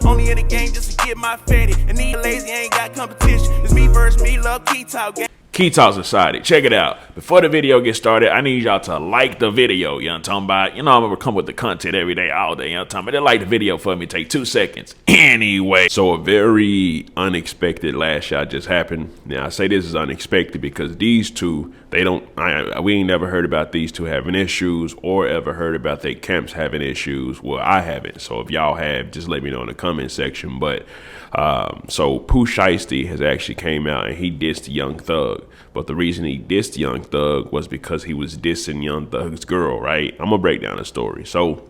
Only in the game just to get my fatty. And these lazy ain't got competition. It's me versus me, love Key Talk game. Key Talk Society, check it out. Before the video gets started, I need y'all to like the video. You know what I'm talking about? You know I'm gonna come with the content every day, all day. You know what I'm talking about? They like the video for me. Take 2 seconds. Anyway, so a very unexpected last shot just happened. Now I say this is unexpected because these two, we ain't never heard about these two having issues or ever heard about their camps having issues. Well, I haven't. So if y'all have, just let me know in the comment section. But so Pooh Shiesty has actually came out and he dissed Young Thug. But the reason he dissed Young Thug was because he was dissing Young Thug's girl, right? I'm gonna break down the story. So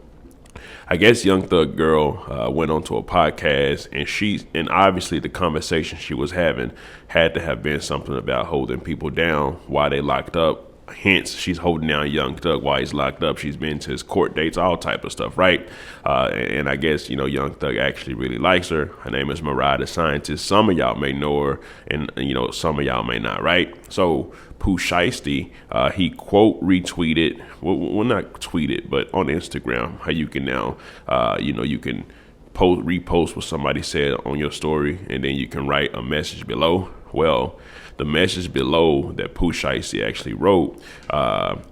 I guess Young Thug girl went onto a podcast and obviously the conversation she was having had to have been something about holding people down while they locked up. Hence, she's holding down Young Thug while he's locked up. She's been to his court dates, all type of stuff, right? And I guess, Young Thug actually really likes her. Her name is Mariah the Scientist. Some of y'all may know her, and some of y'all may not, right? So Pooh Shiesty, he quote retweeted, well, not tweeted, but on Instagram, how you can now, you can repost what somebody said on your story, and then you can write a message below. Well, the message below that Pooh Shiesty actually wrote,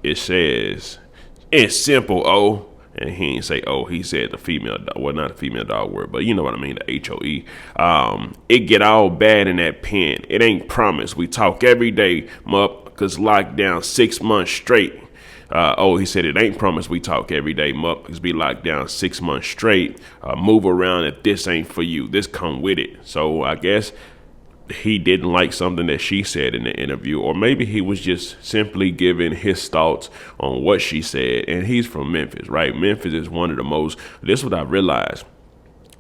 it says, "It's simple, oh." And he didn't say oh, he said the female dog, well, not a female dog word, but you know what I mean, the HOE. It get all bad in that pen. It ain't promised. We talk every day, cause locked down 6 months straight. He said it ain't promised we talk every day, cause be locked down 6 months straight. Move around if this ain't for you. This come with it. So I guess he didn't like something that she said in the interview, or maybe he was just simply giving his thoughts on what she said. And he's from Memphis, right? Memphis is one of the most, this is what I realized.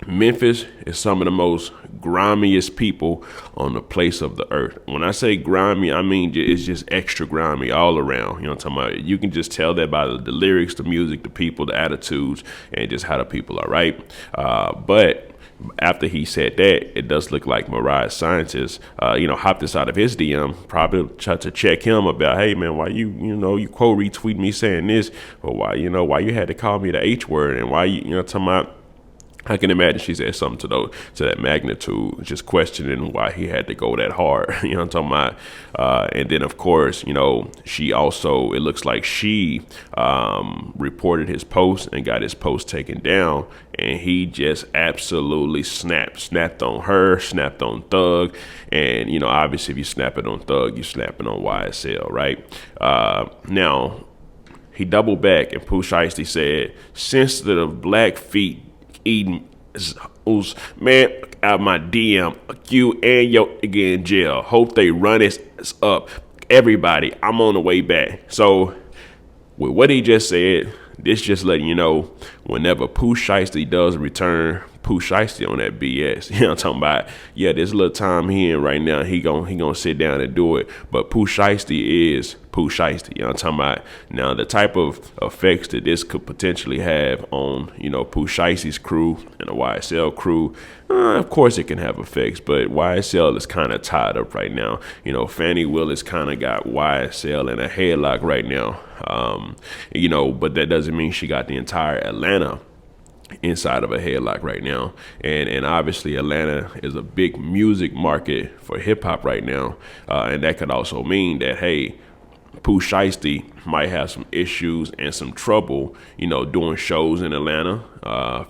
Memphis is some of the most grimiest people on the place of the earth. When I say grimy, I mean it's just extra grimy all around. You know what I'm talking about? You can just tell that by the lyrics, the music, the people, the attitudes, and just how the people are, right? But after he said that, it does look like Mariah Scientist, hopped inside of his DM, probably tried to check him about, hey man, why you quote retweet me saying this, or why you had to call me the H word, and why talking about. I can imagine she said something to that magnitude, just questioning why he had to go that hard. You know what I'm talking about? And then, of course, she also, it looks like she reported his post and got his post taken down. And he just absolutely snapped on her, snapped on Thug. And, obviously, if you snap it on Thug, you snap it on YSL, right? Now, he doubled back and Pooh Shiesty said, sensitive black feet eating man out my DM, you and your nigga in jail. Hope they run his up. Everybody, I'm on the way back. So with what he just said, this just letting you know, whenever Pooh Shiesty does return, Pooh Shiesty on that BS. You know what I'm talking about? Yeah, this little time he in right now, he gonna sit down and do it. But Pooh Shiesty is Pooh Shiesty. You know what I'm talking about? Now, the type of effects that this could potentially have on, Pooh Shiesty's crew and the YSL crew, of course it can have effects, but YSL is kind of tied up right now. Fannie Willis kind of got YSL in a headlock right now. But that doesn't mean she got the entire Atlanta inside of a headlock right now, and obviously Atlanta is a big music market for hip hop right now, and that could also mean that, hey, Pooh Shiesty might have some issues and some trouble, doing shows in Atlanta,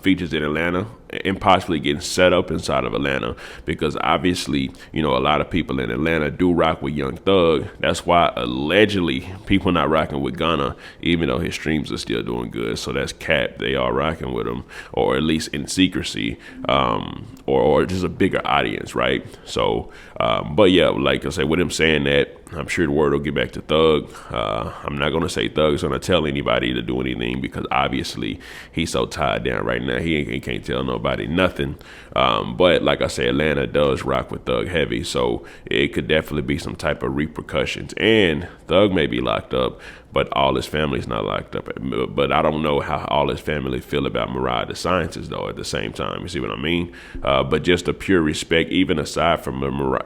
features in Atlanta, and possibly getting set up inside of Atlanta, because obviously, a lot of people in Atlanta do rock with Young Thug. That's why allegedly people not rocking with Gunna, even though his streams are still doing good. So that's cap. They are rocking with him, or at least in secrecy, or just a bigger audience, right? So, but yeah, like I said, with him saying that, I'm sure the word will get back to Thug. I'm not going to say Thug's going to tell anybody to do anything, because obviously he's so tied down right now. He can't tell nobody nothing. But like I say, Atlanta does rock with Thug heavy. So it could definitely be some type of repercussions. And Thug may be locked up, but all his family's not locked up. But I don't know how all his family feel about Mariah the Scientist, though, at the same time. You see what I mean? But just a pure respect, even aside from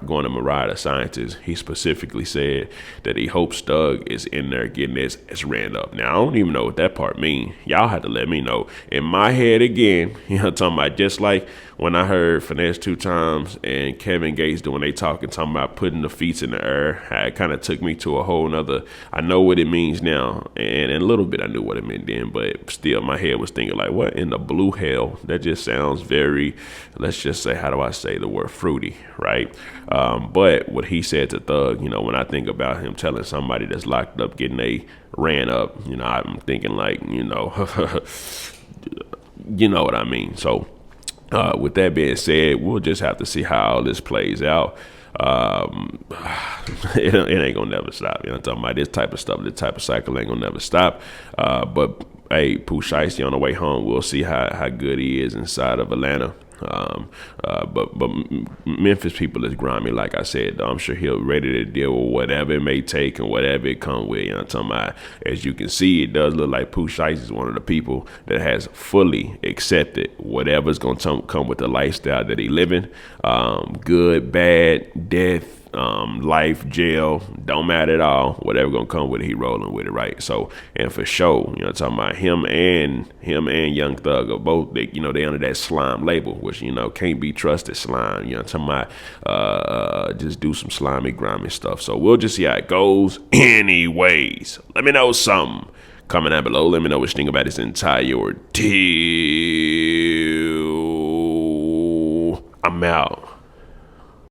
going to Mariah the Scientist, he specifically said that he hopes Thug is in there getting his ran up. Now, I don't even know what that part means. Y'all have to let me know. In my head, again, you know what I'm talking about, just like when I heard Finesse 2 Times and Kevin Gates doing they talking about putting the feet in the air, it kind of took me to a whole nother, I know what it means now, and a little bit I knew what it meant then, but still my head was thinking like, what in the blue hell? That just sounds very, let's just say, how do I say the word, fruity, right? But what he said to Thug, you know, when I think about him telling somebody that's locked up getting a ran up, you know, I'm thinking like, you know, you know what I mean. So with that being said, we'll just have to see how all this plays out. It ain't gonna never stop. You know what I'm talking about? This type of stuff, this type of cycle ain't gonna never stop. But hey, Pooh Shiesty on the way home, we'll see how good he is inside of Atlanta. But Memphis people is grimy, like I said. I'm sure he'll ready to deal with whatever it may take and whatever it come with. You know what I'm talking about? As you can see, it does look like Pooh Shiesty is one of the people that has fully accepted whatever's going to come with the lifestyle that he living. Good, bad, death, life, jail, don't matter at all. Whatever gonna come with it, he rolling with it, right? So, and for sure, you know what I'm talking about, him and Young Thug are both, they under that slime label, which, you know, can't be trusted slime. You know what I'm talking about? Just do some slimy, grimy stuff. So we'll just see how it goes. Anyways, let me know something. Comment down below. Let me know what you think about this entire ordeal. I'm out.